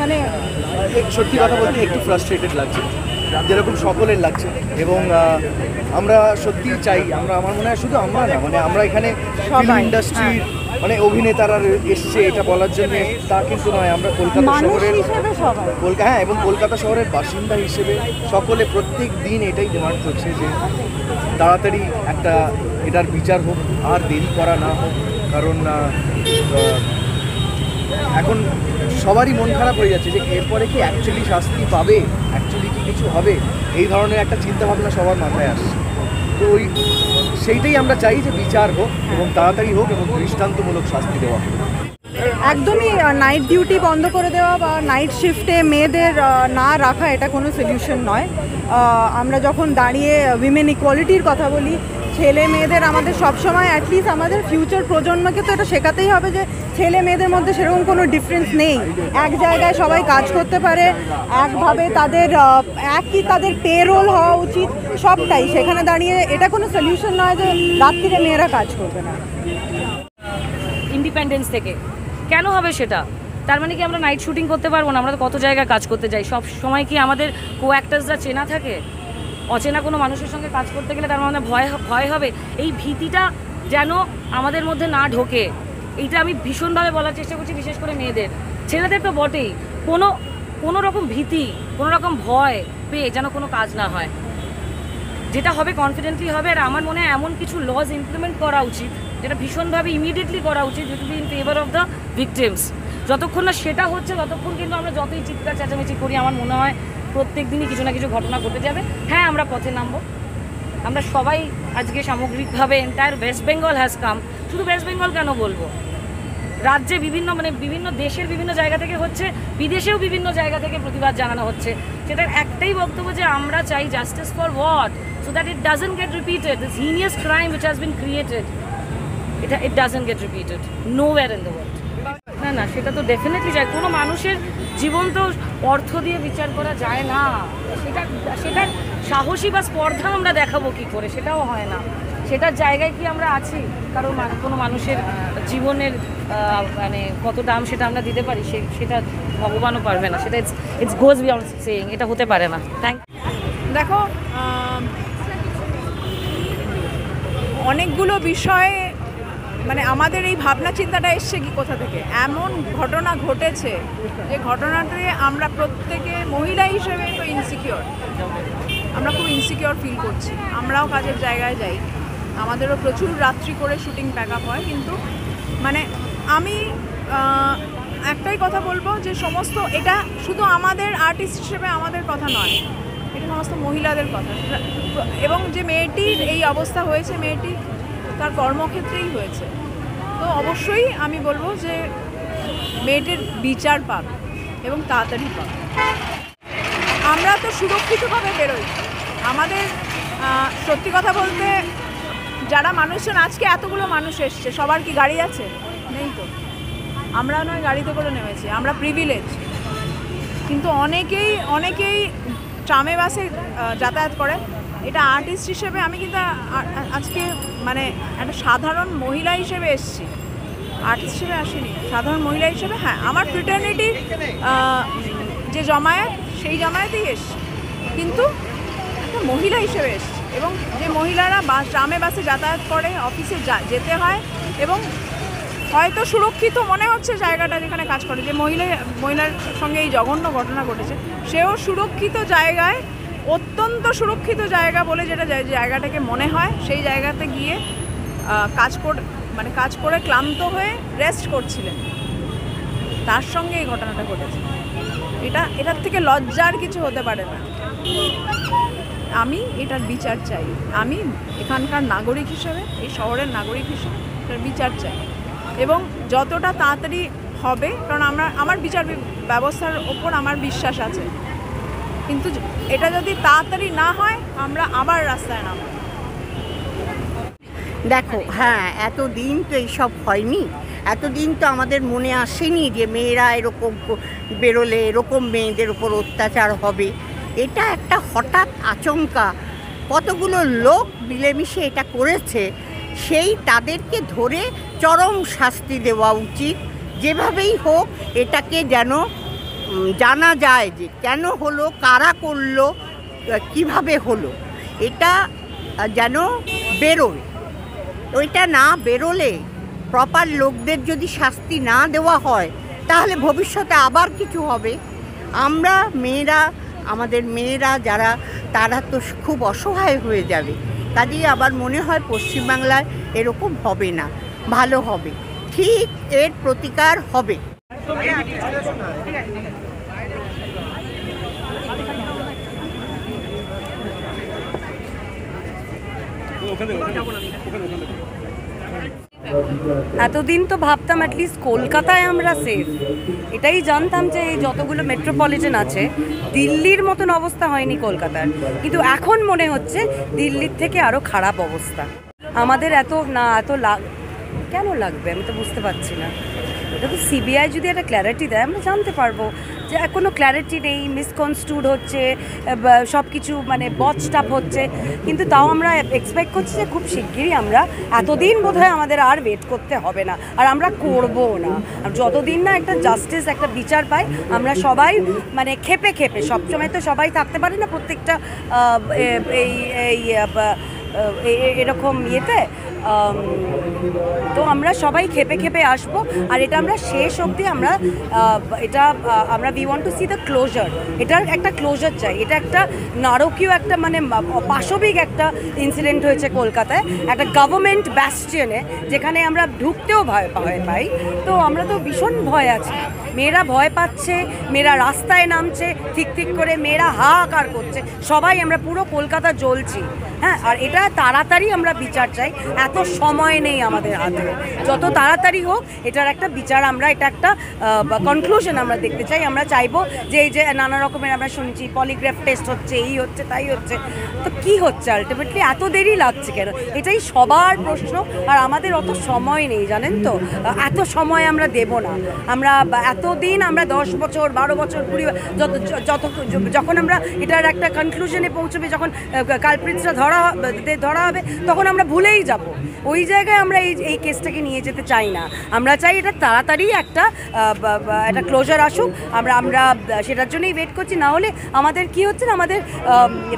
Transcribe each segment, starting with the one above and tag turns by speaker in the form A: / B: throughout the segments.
A: মানে সত্যি কথা বলতে একটু ফ্রাস্ট্রেটেড লাগছে, যেরকম সকলের লাগছে। এবং আমরা সত্যি চাই, আমার মনে হয় শুধু আমরা না, মানে আমরা এখানে ফিল্ম ইন্ডাস্ট্রির মানে অভিনেতারা এসছে এটা বলার জন্য তা কিন্তু নয়। আমরা কলকাতা শহরের হ্যাঁ এবং কলকাতা শহরের বাসিন্দা হিসেবে সকলে প্রত্যেক দিন এটাই ডিমান্ড করছে যে তাড়াতাড়ি একটা এটার বিচার হোক, আর দেরি করা না হোক। কারণ এখন সবারই মন খারাপ হয়ে যাচ্ছে যে এরপরে কি অ্যাকচুয়ালি শাস্তি পাবে, অ্যাকচুয়ালি কি কিছু হবে, এই ধরনের একটা চিন্তাভাবনা সবার মাথায় আসছে। তো সেইটাই আমরা চাই যে বিচার হোক এবং তাড়াতাড়ি হোক এবং দৃষ্টান্তমূলক শাস্তি দেওয়া হোক।
B: একদমই নাইট ডিউটি বন্ধ করে দেওয়া বা নাইট শিফটে মেয়েদের না রাখা এটা কোনো সলিউশন নয়। আমরা যখন দাঁড়িয়ে উইমেন ইকুয়ালিটির কথা বলি, ছেলে মেয়েদের আমাদের সবসময় অ্যাটলিস্ট আমাদের ফিউচার প্রজন্মকে তো এটা শেখাতেই হবে যে ছেলে মেয়েদের মধ্যে সেরকম কোনো ডিফারেন্স নেই। এক জায়গায় সবাই কাজ করতে পারে, একভাবে তাদের তাদের পে রোল হওয়া উচিত, সবটাই। সেখানে দাঁড়িয়ে এটা কোনো সলিউশন নয় যে রাত্রিরে মেয়েরা কাজ করবে না।
C: ইন্ডিপেন্ডেন্স থেকে কেন হবে সেটা? তার মানে কি আমরা নাইট শুটিং করতে পারবো না? আমরা তো কত জায়গায় কাজ করতে যাই, সব সময় কি আমাদের কো অ্যাক্টার্সরা চেনা থাকে? অচেনা কোনো মানুষের সঙ্গে কাজ করতে গেলে তার মানে ভয় হবে। এই ভীতিটা যেন আমাদের মধ্যে না ঢোকে, এইটা আমি ভীষণভাবে বলার চেষ্টা করছি, বিশেষ করে মেয়েদের। ছেলেদের তো বটেই, কোনো রকম ভীতি, কোনো রকম ভয় পেয়ে যেন কোনো কাজ না হয়। যেটা হবে কনফিডেন্টলি হবে। আর আমার মনে হয় এমন কিছু লজ ইমপ্লিমেন্ট করা উচিত যেটা ভীষণভাবে ইমিডিয়েটলি করা উচিত, যেটা be in favour of the victims. যতক্ষণ না সেটা হচ্ছে ততক্ষণ কিন্তু আমরা যতই চিৎকার চেঁচামেচি করি, আমার মনে হয় প্রত্যেক দিনই কিছু না কিছু ঘটনা ঘটে যাবে। হ্যাঁ, আমরা পথে নামবো, আমরা সবাই আজকে সামগ্রিকভাবে entire West Bengal has come. শুধু ওয়েস্ট বেঙ্গল কেন বলবো, রাজ্যে বিভিন্ন দেশের বিভিন্ন জায়গা থেকে হচ্ছে, বিদেশেও বিভিন্ন জায়গা থেকে প্রতিবাদ জানানো হচ্ছে। সেটার একটাই বক্তব্য যে আমরা চাই justice for what, so that it doesn't get repeated. This heinous crime which has been created, it doesn't get repeated nowhere in the world. না সেটা তো ডেফিনেটলি যায়। কোনো মানুষের জীবন তো অর্থ দিয়ে বিচার করা যায় না। সেটার সাহসী বা স্পর্ধা আমরা দেখাবো কি করে? সেটাও হয় না। সেটার জায়গায় কি আমরা আছি? কারণ কোনো মানুষের জীবনের মানে কত দাম সেটা আমরা দিতে পারি, সেটা ভগবানও পারবে না। সেটা ইটস গোজ বিয়ন্ড সেইং, এটা হতে পারে না।
B: দেখো, অনেকগুলো বিষয়ে মানে আমাদের এই ভাবনা চিন্তাটা এসছে কি কোথা থেকে? এমন ঘটনা ঘটেছে যে ঘটনাতে আমরা প্রত্যেকে মহিলা হিসেবে তো ইনসিকিওর, আমরা খুব ইনসিকিওর ফিল করছি। আমরাও কাজের জায়গায় যাই, আমাদেরও প্রচুর রাত্রি করে শুটিং প্যাক আপ হয়। কিন্তু মানে আমি একটাই কথা বলবো যে সমস্ত এটা শুধু আমাদের আর্টিস্ট হিসেবে আমাদের কথা নয়, এটা সমস্ত মহিলাদের কথা। এবং যে মেয়েটির এই অবস্থা হয়েছে, মেয়েটি তার কর্মক্ষেত্রেই হয়েছে। তো অবশ্যই আমি বলবো যে মেয়েটির বিচার পাক এবং তাড়াতাড়ি পাক। আমরা তো সুরক্ষিতভাবে বেরোই। আমাদের সত্যি কথা বলতে যারা মানুষজন, আজকে এতগুলো মানুষ এসছে, সবার কি গাড়ি আছে? নেই তো। আমরা নয় গাড়িতে করে নেমেছি, আমরা প্রিভিলেজ। কিন্তু অনেকেই ট্রামে বাসে যাতায়াত করে। এটা আর্টিস্ট হিসেবে আমি কিন্তু আজকে মানে একটা সাধারণ মহিলা হিসেবে এসেছি, আর্টিস্ট হিসেবে আসিনি, সাধারণ মহিলা হিসেবে। হ্যাঁ, আমার ফ্রেটার্নিটির যে জমায়েত, সেই জমায়েতেই এসছি, কিন্তু একটা মহিলা হিসেবে এসছি। এবং যে মহিলারা ট্রামে বাসে যাতায়াত করে, অফিসে যেতে হয়, এবং হয়তো সুরক্ষিত মনে হচ্ছে জায়গাটা যেখানে কাজ করে, যে মহিলার সঙ্গে এই জঘন্য ঘটনা ঘটেছে, সেও সুরক্ষিত জায়গায়, অত্যন্ত সুরক্ষিত জায়গা বলে যেটা জায়গাটাকে মনে হয়, সেই জায়গাতে গিয়ে কাজ করে ক্লান্ত হয়ে রেস্ট করছিলেন, তার সঙ্গে এই ঘটনাটা ঘটেছে। এটার থেকে লজ্জার কিছু হতে পারে না। আমি এটার বিচার চাই। আমি এখানকার নাগরিক হিসেবে, এই শহরের নাগরিক হিসেবে এটার বিচার চাই, এবং যতটা তাড়াতাড়ি হবে, কারণ আমার বিচার ব্যবস্থার ওপর আমার বিশ্বাস আছে। কিন্তু এটা যদি তাড়াতাড়ি না হয়, আমরা আবার রাস্তায় নামব।
D: দেখো, হ্যাঁ, এতদিন তো এইসব হয়নি, এতদিন তো আমাদের মনে আসেনি যে মেয়েরা এরকম বেরোলে এরকম মেয়েদের উপর অত্যাচার হবে। এটা একটা হঠাৎ আচমকা কতগুলো লোক মিলেমিশে এটা করেছে, সেই তাদেরকে ধরে চরম শাস্তি দেওয়া উচিত। যেভাবেই হোক এটাকে যেন জানা যায় যে কেন হলো, কারা করলো, কিভাবে হলো, এটা যেন বেরোয়। ওইটা না বেরোলে, প্রপার লোকদের যদি শাস্তি না দেওয়া হয়, তাহলে ভবিষ্যতে আবার কিছু হবে। আমরা মেয়েরা, আমাদের মেয়েরা যারা, তারা তো খুব অসহায় হয়ে যাবে। কাজেই আবার মনে হয় পশ্চিমবাংলায় এরকম হবে না, ভালো হবে, ঠিক এর প্রতিকার হবে।
C: এতদিন তো ভাবতাম অ্যাটলিস্ট কলকাতায় আমরা সেফ, এটাই জানতাম যে এই যতগুলো মেট্রোপলিটন আছে দিল্লির মতন অবস্থা হয়নি কলকাতার, কিন্তু এখন মনে হচ্ছে দিল্লির থেকে আরও খারাপ অবস্থা। আমাদের এত কেন লাগবে আমি তো বুঝতে পারছি না। দেখো, সিবিআই যদি একটা ক্ল্যারিটি দেয় আমরা জানতে পারবো যে কোনো ক্ল্যারিটি নেই, মিসকনস্ট্রুড হচ্ছে, সব কিছু মানে বচটাপ হচ্ছে, কিন্তু তাও আমরা এক্সপেক্ট করছি যে খুব শিগগিরই আমরা, এতদিন বোধহয় আমাদের আর ওয়েট করতে হবে না, আর আমরা করবো না। আর যতদিন না একটা জাস্টিস, একটা বিচার পাই, আমরা সবাই মানে খেপে খেপে, সবসময় তো সবাই থাকতে পারে না প্রত্যেকটা এরকম ইয়েতে, তো আমরা সবাই খেপে খেপে আসবো। আর এটা আমরা শেষ অবধি আমরা we want to C the closure, এটার একটা ক্লোজার চাই। এটা একটা নারকীয় একটা মানে পাশবিক একটা ইনসিডেন্ট হয়েছে কলকাতায়, একটা গভর্নমেন্ট ব্যাস্টিয়নে, যেখানে আমরা ঢুকতেও ভয় পাই। তো আমরা তো ভীষণ ভয় আছি, মেয়েরা ভয় পাচ্ছে, মেয়েরা রাস্তায় নামছে ঠিক ঠিক করে, মেয়েরা হাহাকার করছে, সবাই আমরা পুরো কলকাতা জ্বলছি। হ্যাঁ, আর এটা তাড়াতাড়ি আমরা বিচার চাই, এত সময় নেই আমাদের হাতে, যত তাড়াতাড়ি হোক এটার একটা বিচার, আমরা এটা একটা কনক্লুশন আমরা দেখতে চাই। আমরা চাইবো যে এই যে নানা রকমের আমরা শুনছি পলিগ্রাফ টেস্ট হচ্ছে, এই হচ্ছে তাই হচ্ছে, তো কি হচ্ছে আলটিমেটলি, এত দেরি লাগছে কেন, এটাই সবার প্রশ্ন। আর আমাদের অত সময় নেই, জানেন তো, এত সময় আমরা দেব না। আমরা এতদিন আমরা 10 বছর 12 বছর 20 যখন আমরা এটার একটা কনক্লুশনে পৌঁছবে, যখন কালপ্রিটসরা ধরা হবে, তখন আমরা ভুলেই যাব। ওই জায়গায় আমরা এই কেসটাকে নিয়ে যেতে চাই না। আমরা চাই এটা তাড়াতাড়ি একটা ক্লোজার আসুক, আমরা সেটার জন্যই ওয়েট করছি। না হলে আমাদের কি হচ্ছে না, আমাদের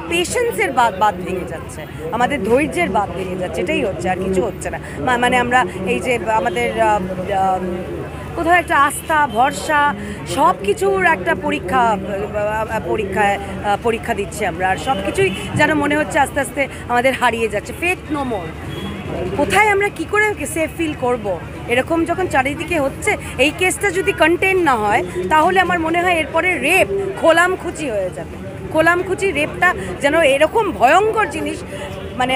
C: পেশেন্সের বাঁধ ভেঙে যাচ্ছে, আমাদের ধৈর্যের বাঁধ ভেঙে যাচ্ছে, এটাই হচ্ছে, আর কিছু হচ্ছে না। মানে আমরা এই যে আমাদের কোথাও একটা আস্থা, ভরসা, সব কিছুর একটা পরীক্ষা দিচ্ছি আমরা, আর সব কিছুই যেন মনে হচ্ছে আস্তে আস্তে আমাদের হারিয়ে যাচ্ছে। Faith no more. কোথায় আমরা কি করে সেফ ফিল করব? এরকম যখন চারিদিকে হচ্ছে, এই কেসটা যদি কন্টেন না হয়, তাহলে আমার মনে হয় এরপরে রেপ খোলামখুচি হয়ে যাবে। খোলামখুচি রেপটা যেন এরকম ভয়ঙ্কর জিনিস মানে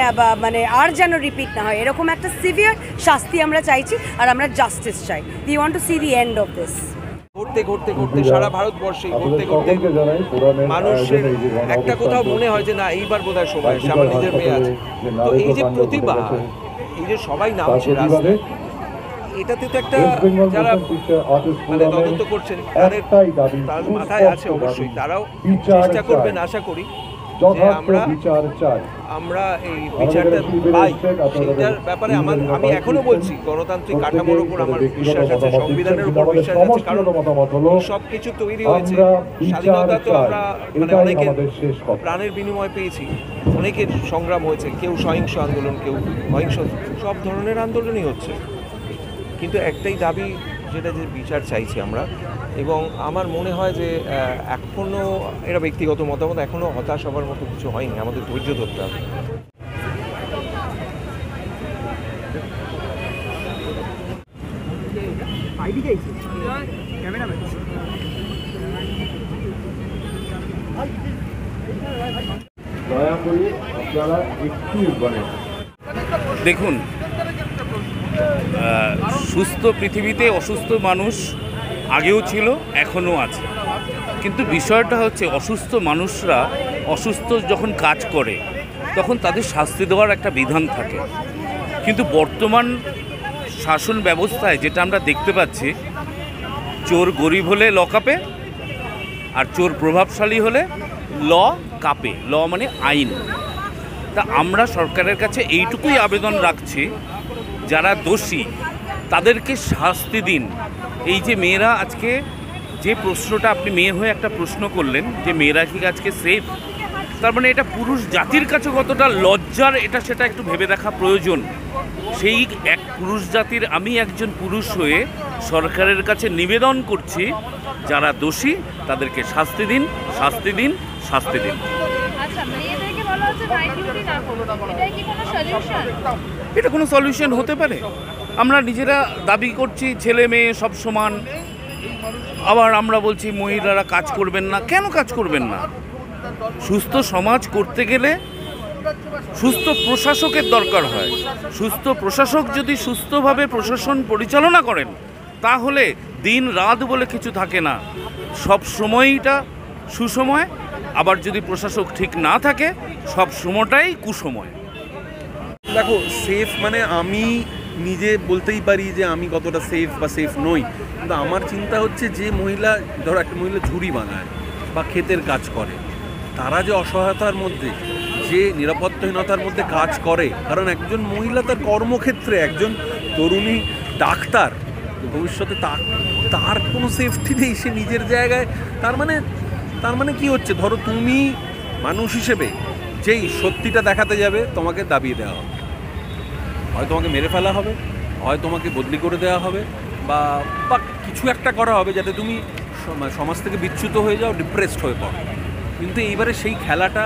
C: আর যেন রিপিট না হয়, এরকম একটা সিভিয়ার শাস্তি আমরা চাইছি, আর আমরা জাস্টিস চাই। We want to see the end of this.
E: ঘুরতে সারা ভারতবর্ষে ঘুরতে মানুষের একটা কোথাও মনে হয় যে না, এইবার বোধহয় সময়, আমার নিজের মেয়ে আছে। তো এই যে প্রতিভা, এই যে সবাই নামছে রাস্তায়, এটাতে তো একটা যারা মানে তদন্ত করছেন তাদের মাথায় আছে, অবশ্যই তারাও চেষ্টা করবেন, আশা করি যে আমরা এই বিচারটা পাই। সেইটার ব্যাপারে আমি এখনো বলছি, গণতান্ত্রিক কাঠামোর উপর আমার বিশ্বাস আছে, সংবিধানের উপর বিশ্বাস আছে, কারণ সব কিছু তৈরি হয়েছে। স্বাধীনতা তো আমরা মানে অনেকের প্রাণের বিনিময় পেয়েছি, অনেকের সংগ্রাম হয়েছে, কেউ সহিংস আন্দোলন, কেউ অহিংস, সব ধরনের আন্দোলনই হচ্ছে। কিন্তু একটাই দাবি, যেটা যে বিচার চাইছি আমরা, এবং আমার মনে হয় যে এখনও এটা ব্যক্তিগত মতামত, এখনও হতাশ হবার মতো কিছু হয়নি, আমাদের ধৈর্য ধরতে হবে।
F: দেখুন, সুস্থ পৃথিবীতে অসুস্থ মানুষ আগেও ছিল, এখনও আছে, কিন্তু বিষয়টা হচ্ছে অসুস্থ মানুষরা অসুস্থ যখন কাজ করে তখন তাদের শাস্তি দেওয়ার একটা বিধান থাকে। কিন্তু বর্তমান শাসন ব্যবস্থায় যেটা আমরা দেখতে পাচ্ছি, চোর গরিব হলে ল কাঁপে, আর চোর প্রভাবশালী হলে ল কাঁপে। ল মানে আইন। তা আমরা সরকারের কাছে এইটুকুই আবেদন রাখছি, যারা দোষী তাদেরকে শাস্তি দিন। এই যে মেয়েরা আজকে, যে প্রশ্নটা আপনি মেয়ে হয়ে একটা প্রশ্ন করলেন যে মেয়েরা কি আজকে সেফ, তার মানে এটা পুরুষ জাতির কাছে কতটা লজ্জার এটা সেটা একটু ভেবে দেখা প্রয়োজন। সেই এক পুরুষ জাতির আমি একজন পুরুষ হয়ে সরকারের কাছে নিবেদন করছি, যারা দোষী তাদেরকে শাস্তি দিন, শাস্তি দিন, শাস্তি দিন।
B: আচ্ছা, মেয়েদেরকে বলা হচ্ছে নাইট ডিউটি না করতে, এটাই কি কোনো সলিউশন?
F: এটা কোনো সলিউশন হতে পারে? আমরা নিজেরা দাবি করছি ছেলে মেয়ে সব সমান, আবার আমরা বলছি মহিলারা কাজ করবেন না। কেন কাজ করবেন না? সুস্থ সমাজ করতে গেলে সুস্থ প্রশাসকের দরকার হয়। সুস্থ প্রশাসক যদি সুস্থভাবে প্রশাসন পরিচালনা করেন, তাহলে দিন রাত বলে কিছু থাকে না, সব সময়টা সুসময়। আবার যদি প্রশাসক ঠিক না থাকে, সব সময়টাই কুসময়।
G: দেখো, সেফ মানে আমি নিজে বলতেই পারি যে আমি কতটা সেফ বা সেফ নই, কিন্তু আমার চিন্তা হচ্ছে যে মহিলা, ধরো একটা মহিলা ঝুড়ি বানায় বা ক্ষেতের কাজ করে, তারা যে অসহায়তার মধ্যে, যে নিরাপত্তাহীনতার মধ্যে কাজ করে, কারণ একজন মহিলা তার কর্মক্ষেত্রে, একজন তরুণী ডাক্তার ভবিষ্যতে তার কোনো সেফটি নেই, সে নিজের জায়গায়। তার মানে কি হচ্ছে, ধরো তুমি মানুষ হিসেবে যেই সত্যিটা দেখাতে যাবে, তোমাকে দাবিয়ে দেওয়া হবে, হয় তোমাকে মেরে ফেলা হবে, হয় তোমাকে বদলি করে দেওয়া হবে, বা কিছু একটা করা হবে যাতে তুমি সমাজ থেকে বিচ্যুত হয়ে যাও, ডিপ্রেসড হয়ে পড়ো। কিন্তু এইবারে সেই খেলাটা,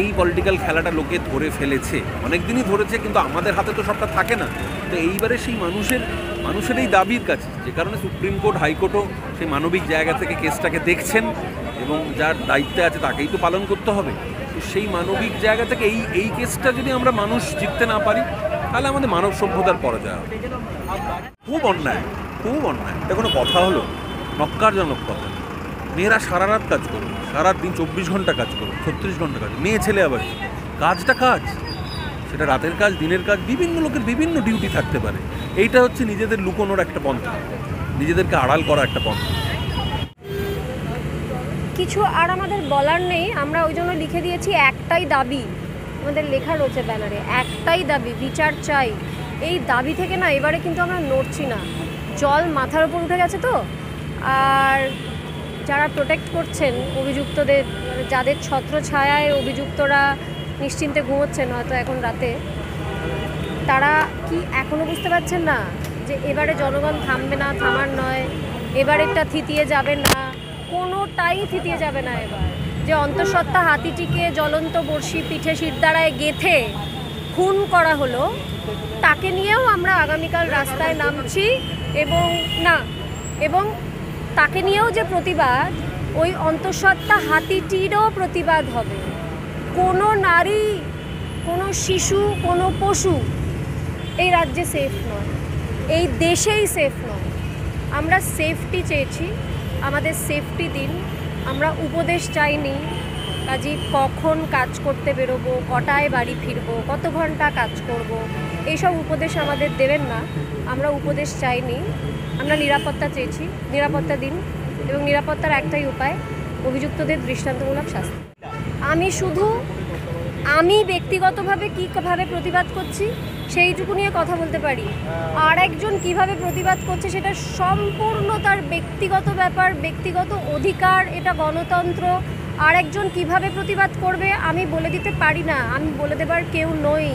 G: এই পলিটিক্যাল খেলাটা লোকে ধরে ফেলেছে, অনেক দিনই ধরেছে, কিন্তু আমাদের হাতে তো সবটা থাকে না। তো এইবারে সেই মানুষের এই দাবির কাছে, যে কারণে সুপ্রিম কোর্ট, হাইকোর্টও সেই মানবিক জায়গা থেকে কেসটাকে দেখছেন, এবং যার দায়িত্বে আছে তাকেই তো পালন করতে হবে। তো সেই মানবিক জায়গা থেকে এই কেসটা যদি আমরা মানুষ জিততে না পারি, তাহলে আমাদের মানব সভ্যতার পরাজয় হবে। খুব অন্যায়, খুব অন্যায়। এটা কোনো কথা হলো? নক্কারজনক কথা। মেয়েরা সারা রাত কাজ করবে, সারা দিন 24 ঘন্টা কাজ করবে, 36 ঘন্টা কাজ, মেয়ে ছেলে আবার কাজটা কাজ, সেটা রাতের কাজ, দিনের কাজ, বিভিন্ন লোকের বিভিন্ন ডিউটি থাকতে পারে। এইটা হচ্ছে নিজেদের লুকোনোর একটা পন্থা, নিজেদেরকে আড়াল করা একটা পন্থা।
H: কিছু আর আমাদের বলার নেই, আমরা ওই জন্য লিখে দিয়েছি একটাই দাবি। আমাদের লেখা রয়েছে ব্যানারে, একটাই দাবি, বিচার চাই। এই দাবি থেকে না এবারে কিন্তু আমরা নড়ছি না। জল মাথার উপর উঠে গেছে তো, আর যারা প্রোটেক্ট করছেন অভিযুক্তদের, যাদের ছত্র ছায়ায় অভিযুক্তরা নিশ্চিন্তে ঘুমোচ্ছেন হয়তো এখন রাতে, তারা কি এখনও বুঝতে পারছেন না যে এবারে জনগণ থামবে না? থামার নয়, এবারেরটা থিতিয়ে যাবে না, কোনোটাই থিতিয়ে যাবে না। এবার যে অন্তঃসত্ত্বা হাতিটিকে জ্বলন্ত বড়শি পিঠে শিরদাঁড়ায় গেঁথে খুন করা হলো, তাকে নিয়েও আমরা আগামীকাল রাস্তায় নামছি। এবং তাকে নিয়েও যে প্রতিবাদ, ওই অন্তঃসত্ত্বা হাতিটিরও প্রতিবাদ হবে। কোনো নারী, কোনো শিশু, কোনো পশু এই রাজ্যে সেফ নয়, এই দেশেই সেফ নয়। আমরা সেফটি চেয়েছি, আমাদের সেফটি দিন। আমরা উপদেশ চাইনি কাজী কখন কাজ করতে বেরোবো, কটায় বাড়ি ফিরবো, কত ঘন্টা কাজ করব, এইসব উপদেশ আমাদের দেবেন না। আমরা উপদেশ চাইনি, আমরা নিরাপত্তা চেয়েছি। নিরাপত্তা দিন, এবং নিরাপত্তার একটাই উপায়, অভিযুক্তদের দৃষ্টান্তমূলক শাস্তি। আমি ব্যক্তিগতভাবে কীভাবে প্রতিবাদ করছি সেইটুকু নিয়ে কথা বলতে পারি। আর একজন কীভাবে প্রতিবাদ করছে সেটা সম্পূর্ণ তার ব্যক্তিগত ব্যাপার, ব্যক্তিগত অধিকার, এটা গণতন্ত্র। আর একজন কীভাবে প্রতিবাদ করবে আমি বলে দিতে পারি না, আমি বলে দেবার কেউ নই।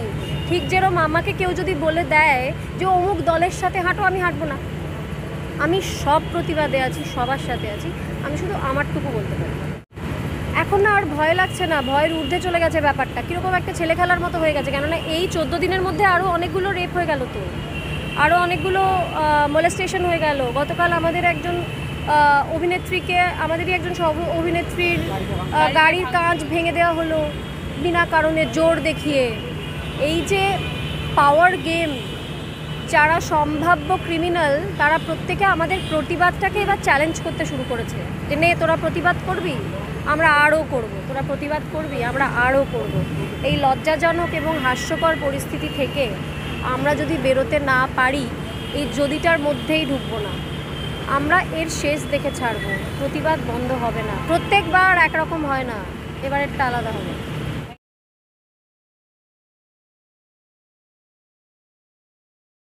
H: ঠিক যেরকম আমাকে কেউ যদি বলে দেয় যে অমুক দলের সাথে হাঁটো, আমি হাঁটবো না। আমি সব প্রতিবাদে আছি, সবার সাথে আছি, আমি শুধু আমারটুকু বলতে পারি। এখন না আর ভয় লাগছে না, ভয়ের ঊর্ধ্বে চলে গেছে ব্যাপারটা, কীরকম একটা ছেলে খেলার মতো হয়ে গেছে। কেননা এই 14 দিনের মধ্যে আরও অনেকগুলো রেপ হয়ে গেল, তো আরও অনেকগুলো মোলেস্টেশন হয়ে গেল। গতকাল আমাদের একজন অভিনেত্রীকে, আমাদেরই একজন সহ অভিনেত্রীর গাড়ির কাঁচ ভেঙে দেওয়া হলো বিনা কারণে, জোর দেখিয়ে। এই যে পাওয়ার গেম, যারা সম্ভাব্য ক্রিমিনাল, তারা প্রত্যেকে আমাদের প্রতিবাদটাকে এবার চ্যালেঞ্জ করতে শুরু করেছে যে নে তোরা প্রতিবাদ করবি, আমরা আরও করব, তোরা প্রতিবাদ করবি, আমরা আরও করব। এই লজ্জাজনক এবং হাস্যকর পরিস্থিতি থেকে আমরা যদি বেরোতে না পারি, এই যদিটার মধ্যেই ঢুকবো না, আমরা এর শেষ দেখে ছাড়বো। প্রতিবাদ বন্ধ হবে না। প্রত্যেকবার একরকম হয় না, এবারেরটা আলাদা হবে।